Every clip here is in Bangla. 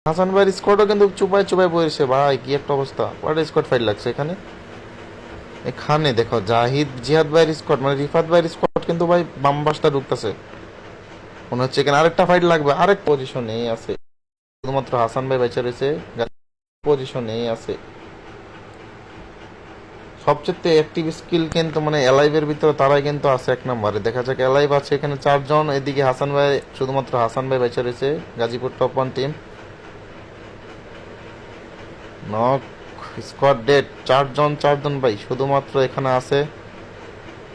হাসান ভাইয়ের স্কোয়াডও কিন্তু চুপায় চুপায় পড়েছে ভাই, কি একটা অবস্থা। ওয়াটা স্কোয়াড ফাইট লাগছে এখানে। এখানে দেখো জাহিদ জিহাদ ভাইয়ের স্কোয়াড মানে রিফাত ভাইয়ের স্কোয়াড কিন্তু ভাই বাম পাশটা ঢুকতেছে। মনে হচ্ছে এখানে আরেকটা ফাইট লাগবে, আরেক পজিশনেই আছে শুধুমাত্র হাসান ভাই বেঁচে রয়েছে, পজিশনেই আছে। সবচেয়ে অ্যাক্টিভ স্কিল কিন্তু মানে অ্যালাইভের ভিতরে তারাই কিন্তু আছে এক নম্বরে। দেখা যাক অ্যালাইভ আছে এখানে 4 জন, এদিকে হাসান ভাই, শুধুমাত্র হাসান ভাই বেঁচে রয়েছে। Gazipur top 1 team knock squad dead. 4 জন ভাই শুধুমাত্র এখানে আছে।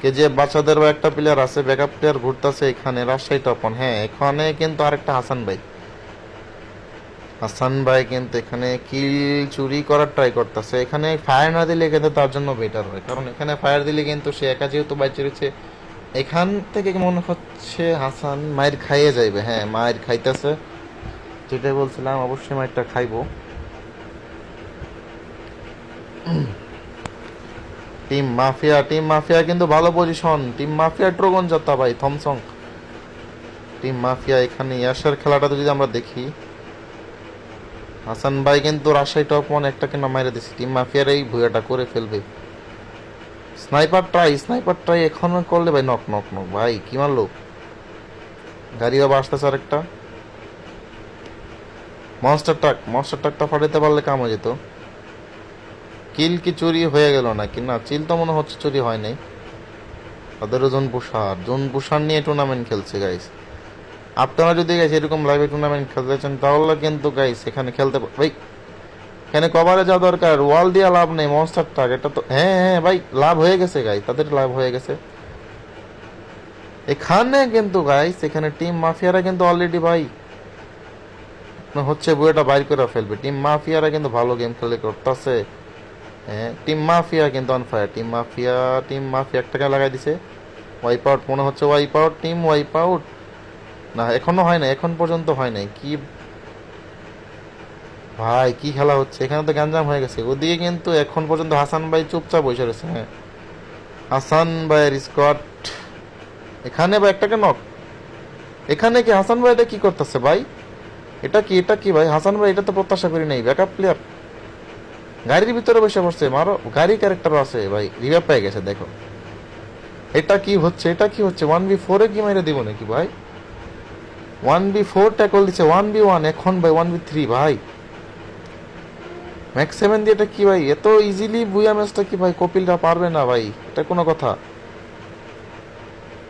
কেজিএফ বাচ্চাদের বা একটা প্লেয়ার আছে, ব্যাকআপ প্লেয়ার ঘুরতেছে এখানে। রাজশাহী টপ 1, হ্যাঁ এখানে কিন্তু আরেকটা হাসান ভাই। হাসান ভাই কিন্তু এখানে কিল চুরি করার ট্রাই করতেছে। এখানে ফায়ার না দিলে কিন্তু তার জন্য বেটার হয়, কারণ এখানে ফায়ার দিলে কিন্তু সে একা যেহেতু বাইচে রয়েছে, এখান থেকে মনে হচ্ছে হাসান মায়ের খাইয়ে যাইবে। হ্যাঁ মায়ের খাইতেছে, যেটাই বলছিলাম, অবশ্যই মায়েরটা খাইবো। টিম মাফিয়া কিন্তু ভালো পজিশন। টিম মাফিয়া ট্রোগন যাত্রা ভাই, থমসং। টিম মাফিয়া এখানে ইয়াসের খেলাটা যদি আমরা দেখি, হাসান ভাই কিন্তু রাজশাহী টপ 1 একটা কিনা মাইরে দিচ্ছে। টিম মাফিয়ার এই ভুয়াটা করে ফেলবে। স্নাইপার ট্রাই এখনো করলে ভাই নক নক নক ভাই, কি মারলো। গাড়ি আবার আসতেছে আরেকটা। মনস্টার ট্রাকটা ফাটাইতে পারলে কাম হয়ে যেত। কিল কি চুরি হয়ে গেল নাকি? না, চিল তো মনে হচ্ছে চুরি হয় নাই। তাদেরও জোন পুষার নিয়ে টুর্নামেন্ট খেলছে গাইস। আপনারা যদি গাইস এরকম লাইভে টুর্নামেন্ট খেলতে চান তাহলে কিন্তু গাইস এখানে খেলতে ভাই, এখানে কভারে যাওয়া দরকার। ওয়াল দিয়ে লাভ নেই। মনস্টার ট্রাক এটা তো, হ্যাঁ হ্যাঁ ভাই লাভ হয়ে গেছে গাইস, তাদের লাভ হয়ে গেছে এখানে কিন্তু গাইস। এখানে টিম মাফিয়ারা কিন্তু অলরেডি ভাই হচ্ছে বইটা বাইর করে ফেলবে। টিম মাফিয়ারা কিন্তু ভালো গেম খেলে করতেছে। হ্যাঁ টিম মাফিয়া কিন্তু অন ফায়ার। টিম মাফিয়া একটাকে লাগাই দিছে। ওয়াইপ আউট মনে হচ্ছে, টিম ওয়াইপ আউট। না এখনো হয় না, এখন পর্যন্ত হয় নাই। কি ভাই কি খেলা হচ্ছে এখানে, তো গ্যাঞ্জাম হয়ে গেছে। ওদিকে কিন্তু এখন পর্যন্ত হাসান ভাই চুপচাপ বসে রয়েছে। হ্যাঁ হাসান ভাইয়ের স্কোয়াড এখানে ভাই একটাকে নক। এখানে কি হাসান ভাই এটা কি করতেছে ভাই? এটা কি ভাই? হাসান ভাই এটা তো প্রত্যাশা করি নাই। ব্যাকআপ প্লেয়ার গাড়ির ভিতরে বসে পড়ছে, মারো। গাড়ি ক্যারেক্টারও আছে ভাই, রিভাইভ পেয়ে গেছে। দেখো এটা কি হচ্ছে 1v4 এ কি মেরে দিব নাকি ভাই? 1v4 ট্যাকল দিচ্ছে, 1v1 এখন ভাই 1v3 ভাই। ম্যাক্স 7 দিয়ে এটা কি ভাই? এত ইজিলি বুয়া ম্যাচটা কি ভাই কপিলরা পারবে না ভাই? এটা কোনো কথা?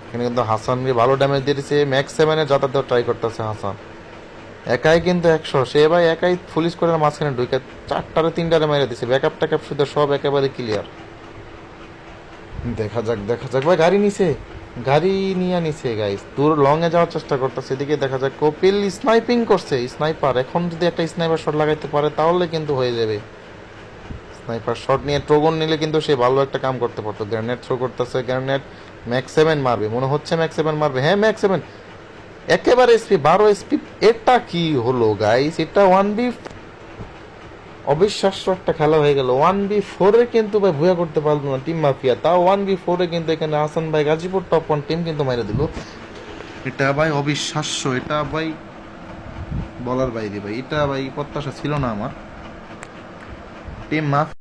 এখানে কিন্তু হাসান ভালো ড্যামেজ দিয়েছে। ম্যাক্স 7 এ যাতায়াত ট্রাই করতেছে হাসান, একাই কিন্তু 100। সে ভাই একাই ফুল স্কোরের মাঝখানে ঢুকে 4টারে 3টারে মেরে দিছে। ব্যাকআপ ট্যাকআপ শুধু সব একেবারে ক্লিয়ার। দেখা যাক ভাই। গাড়ি নিয়ে নিছে গাইস, দূর লং এ যাওয়ার চেষ্টা করতেছে। এদিকে দেখা যাক কপিল স্নাইপিং করছে। স্নাইপার এখন যদি একটা স্নাইপার শট লাগাইতে পারে তাহলে কিন্তু হয়ে যাবে। স্নাইপার শট নিয়ে ট্রোগন নিলে কিন্তু সে ভালো একটা কাম করতে পারতো। গ্রেনেড থ্রো করতেছে, গ্রেনেড। ম্যাক্স 7 মারবে মনে হচ্ছে, ম্যাক্স 7 মারবে। হ্যাঁ ম্যাক্স 7 একেবারে এসপি 12 এসপি। এটা কি হলো গাইস? এটা 1v, অবিশ্বাস্য একটা খেলা হয়ে গেল। 1v4 এ কিন্তু ভাই ভুয়া করতে পারলো না টিম মাফিয়া, তাও 1v4 এ কিন্তু এখানে হাসান ভাই গাজীপুর টপ 1 টিম কিন্তু মেরে দিল। এটা ভাই অবিশ্বাস্য, এটা ভাই বলার বাইরে ভাই। এটা ভাই প্রত্যাশা ছিল না আমার। Team mafia